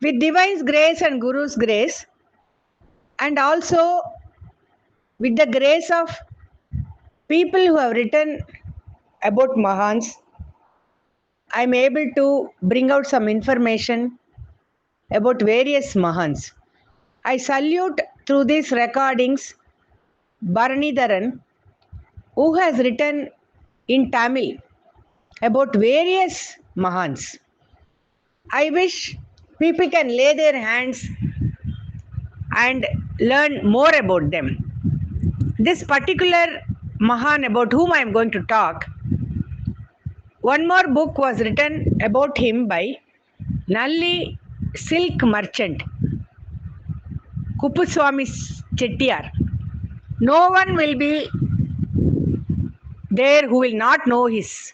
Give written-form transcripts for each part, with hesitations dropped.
With Divine's grace and Guru's grace, and also with the grace of people who have written about Mahans, I am able to bring out some information about various Mahans. I salute through these recordings Bharanidharan, who has written in Tamil about various Mahans. I wish people can lay their hands and learn more about them. This particular Mahan about whom I am going to talk, one more book was written about him by Nalli silk merchant Kuppuswamy Chettiar. No one will be there who will not know his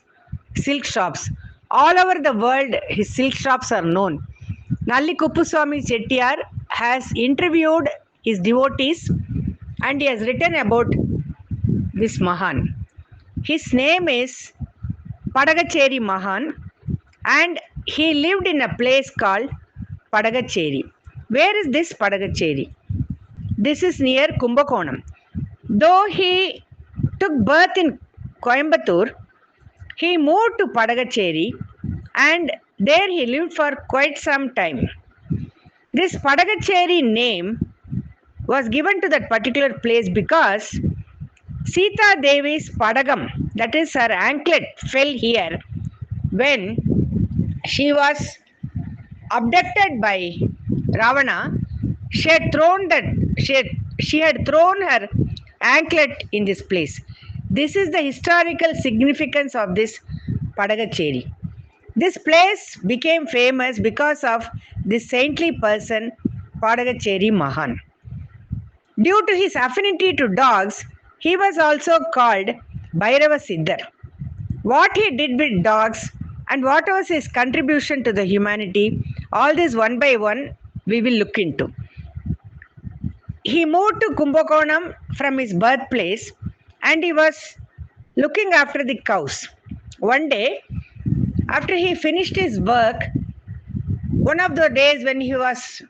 silk shops. All over the world, his silk shops are known. Nalli Kuppuswamy Chettiar has interviewed his devotees and he has written about this Mahan. His name is Padagacheri Mahan and he lived in a place called Padagacheri. Where is this Padagacheri? This is near Kumbakonam. Though he took birth in Coimbatore, he moved to Padagacheri and there he lived for quite some time. This Padagacheri name was given to that particular place because Sita Devi's Padagam, that is her anklet, fell here when she was abducted by Ravana. She had thrown her anklet in this place. This is the historical significance of this Padagacheri. This place became famous because of this saintly person, Padagacheri Mahan. Due to his affinity to dogs, he was also called Bhairava Siddhar. What he did with dogs and what was his contribution to the humanity, all this one by one we will look into. He moved to Kumbakonam from his birthplace and he was looking after the cows. One day, after he finished his work, one of the days when he was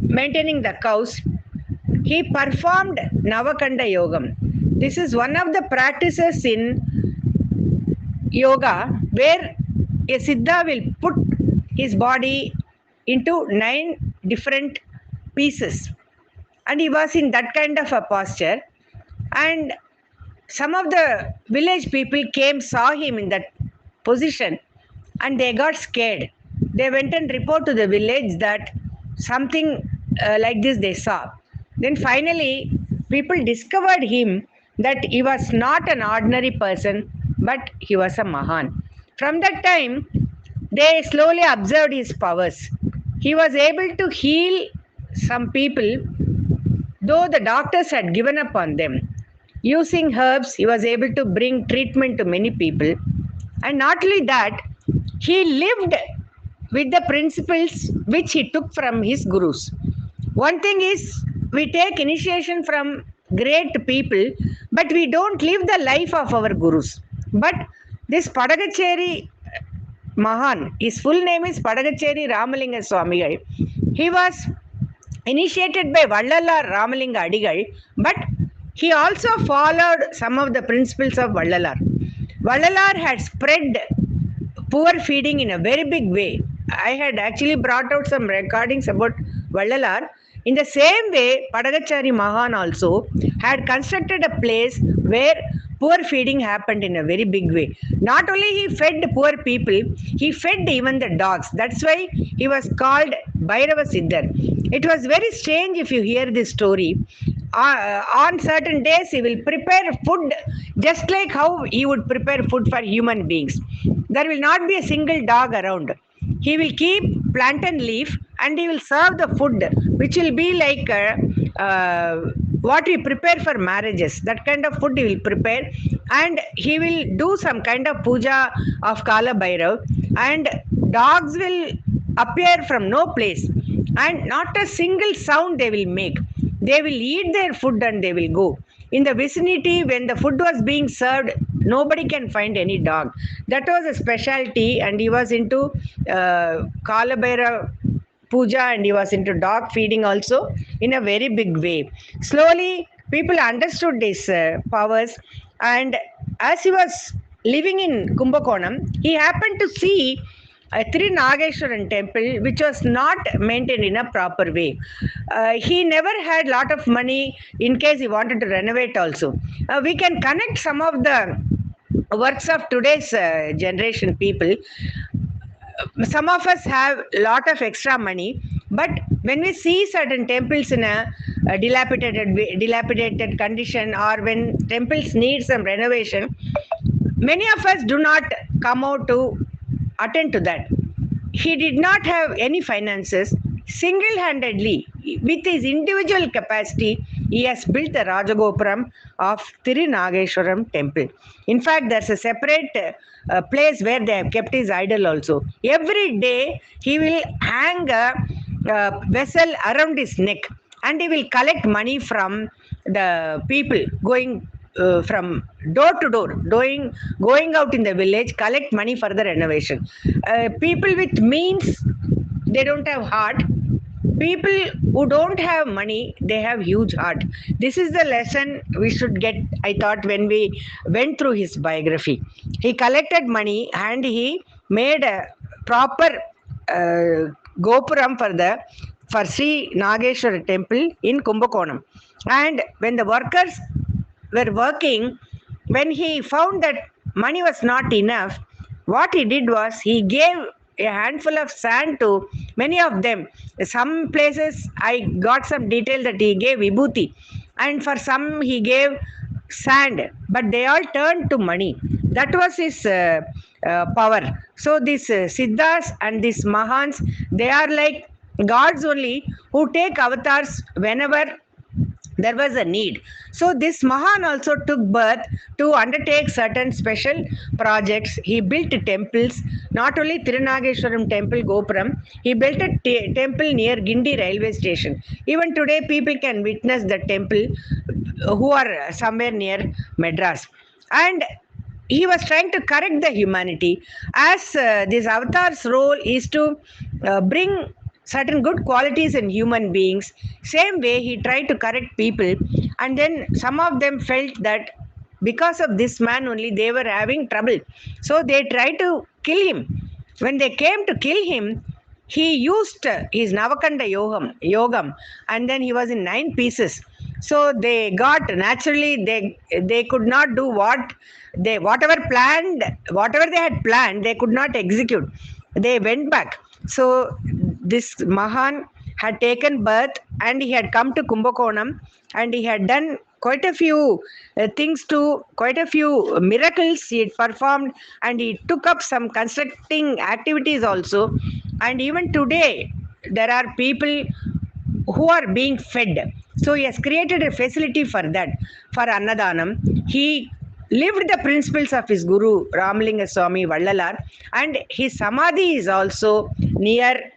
maintaining the cows, he performed Navakanda Yogam. This is one of the practices in yoga where a Siddha will put his body into 9 different pieces. And he was in that kind of a posture. And some of the village people came, saw him in that position, and they got scared. They went and reported to the village that something like this they saw. Then finally, people discovered him that he was not an ordinary person, but he was a Mahan. From that time, they slowly observed his powers. He was able to heal some people, though the doctors had given up on them. Using herbs, he was able to bring treatment to many people. And not only that, he lived with the principles which he took from his gurus. One thing is, we take initiation from great people, but we don't live the life of our gurus. But this Padagacheri Mahan, his full name is Padagacheri Ramalinga Swamigal. He was initiated by Vallalar Ramalinga Adigal, but he also followed some of the principles of Vallalar. Vallalar had spread poor feeding in a very big way. I had actually brought out some recordings about Vallalar. In the same way, Padagachari Mahan also had constructed a place where poor feeding happened in a very big way. Not only he fed poor people, he fed even the dogs. That's why he was called Bhairava Siddhar. It was very strange if you hear this story. On certain days, he will prepare food just like how he would prepare food for human beings. There will not be a single dog around. He will keep plantain leaf and he will serve the food, which will be like what we prepare for marriages. That kind of food he will prepare, and he will do some kind of puja of Kala Bhairav, and dogs will appear from no place, and not a single sound they will make. They will eat their food and they will go. In the vicinity, when the food was being served, nobody can find any dog. That was a specialty, and he was into Kala Bhairav puja and he was into dog feeding also in a very big way. Slowly, people understood his powers, and as he was living in Kumbakonam, he happened to see a Nageshwaran temple which was not maintained in a proper way. He never had lot of money in case he wanted to renovate also. We can connect some of the works of today's generation people. Some of us have lot of extra money, but when we see certain temples in a dilapidated condition, or when temples need some renovation, many of us do not come out to attend to that. He did not have any finances. Single handedly, with his individual capacity, he has built the Rajagopuram of Tirunageshwaram temple. In fact, there's a separate place where they have kept his idol also. Every day, he will hang a vessel around his neck, and he will collect money from the people going from door to door, going out in the village, collect money for the renovation. People with means, they don't have heart. People who don't have money, they have huge heart. This is the lesson we should get, I thought, when we went through his biography. He collected money and he made a proper gopuram for Sri Nageshwara temple in Kumbakonam. And when the workers were working, when he found that money was not enough, what he did was he gave a handful of sand to many of them. Some places I got some detail that he gave vibhuti, and for some he gave sand, but they all turned to money. That was his power. So these siddhas and these mahans, they are like gods only, who take avatars whenever there was a need. So this Mahan also took birth to undertake certain special projects. He built temples, not only Tirunageshwaram temple Gopuram, he built a temple near Gindi railway station. Even today people can witness the temple who are somewhere near Madras. And he was trying to correct the humanity, as this avatar's role is to bring certain good qualities in human beings. Same way he tried to correct people, and then some of them felt that because of this man only they were having trouble, so they tried to kill him. When they came to kill him, he used his Navakanda yogam, and then he was in 9 pieces. So they got, naturally they could not do whatever they had planned, they could not execute. They went back. So this Mahan had taken birth, and he had come to Kumbakonam, and he had done quite a few quite a few miracles he had performed, and he took up some constructing activities also. And even today there are people who are being fed. So he has created a facility for that, for Annadanam. He lived the principles of his Guru Ramalinga Swami Vallalar, and his Samadhi is also near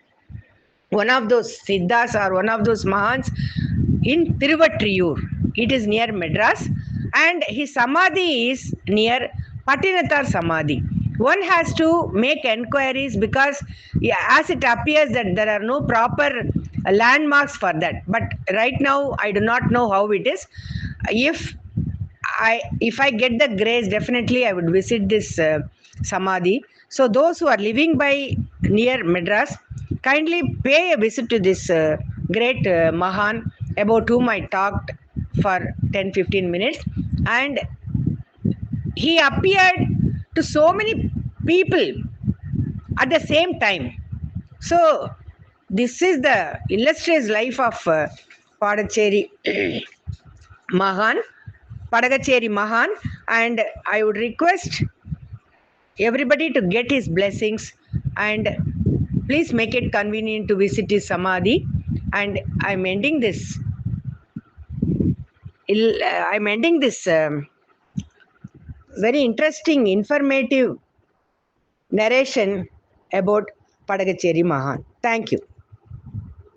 one of those Siddhas or one of those Mahans in Tiruvattriyur. It is near Madras, and his Samadhi is near Patinathar Samadhi. One has to make enquiries, because as it appears that there are no proper landmarks for that. But right now I do not know how it is. If I get the grace, definitely I would visit this Samadhi. So those who are living by near Madras, kindly pay a visit to this great Mahan, about whom I talked for 10-15 minutes. And he appeared to so many people at the same time. So this is the illustrious life of Padacheri Mahan, Padagacheri Mahan, and I would request everybody to get his blessings, and please make it convenient to visit his Samadhi. And I'm ending this very interesting, informative narration about Padagacheri Mahan. Thank you.